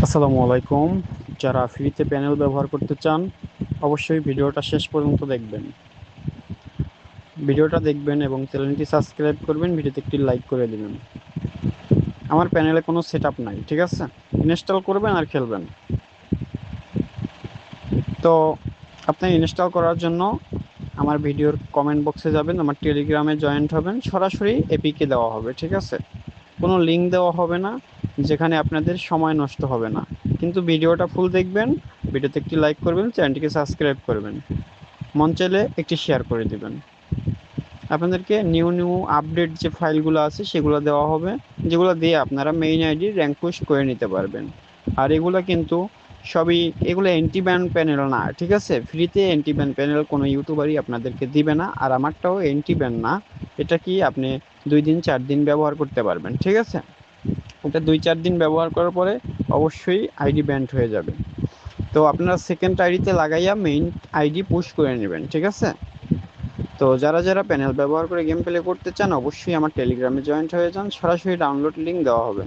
আসসালামু আলাইকুম। যারা ফ্রিতে প্যানেল ব্যবহার করতে চান অবশ্যই ভিডিওটা শেষ পর্যন্ত দেখবেন এবং চ্যানেলটি সাবস্ক্রাইব করবেন, ভিডিওতে একটি লাইক করে দিবেন। আমার প্যানেলে কোনো সেটআপ নাই, ঠিক আছে? ইনস্টল করবেন আর খেলবেন। তো আপনি ইনস্টল করার জন্য আমার ভিডিওর কমেন্ট বক্সে যাবেন, আমার টেলিগ্রামে জয়েন্ট হবেন, সরাসরি এপিকে দেওয়া হবে, ঠিক আছে? কোনো লিঙ্ক দেওয়া হবে না, যেখানে আপনাদের সময় নষ্ট হবে না। কিন্তু ভিডিওটা ফুল দেখবেন, ভিডিওতে একটি লাইক করবেন, চ্যানেলটিকে সাবস্ক্রাইব করবেন, মন চাইলে একটি শেয়ার করে দিবেন। আপনাদেরকে নিউ নিউ আপডেট যে ফাইলগুলো আছে সেগুলো দেওয়া হবে, যেগুলো দিয়ে আপনারা মেইন আইডি র্যাঙ্ক পুশ করে নিতে পারবেন। আর এগুলো কিন্তু সবই, এগুলো অ্যান্টি ব্যান প্যানেল না, ঠিক আছে? ফ্রিতে অ্যান্টি ব্যান প্যানেল কোনো ইউটিউবারই আপনাদেরকে দিবে না, আর আমারটাও অ্যান্টি ব্যান না। এটা কি আপনি 2 দিন 4 দিন ব্যবহার করতে পারবেন, ঠিক আছে? এটা 2 4 দিন ব্যবহার করার পরে অবশ্যই আইডি ব্যান্ড হয়ে যাবে। তো আপনারা সেকেন্ড আইডিতে লাগাইয়া মেইন আইডি পুশ করে নেবেন, ঠিক আছে? তো যারা যারা প্যানেল ব্যবহার করে গেম প্লে করতে চান অবশ্যই আমার টেলিগ্রামে জয়েন্ট হয়ে যান, সরাসরি ডাউনলোড লিঙ্ক দেওয়া হবে।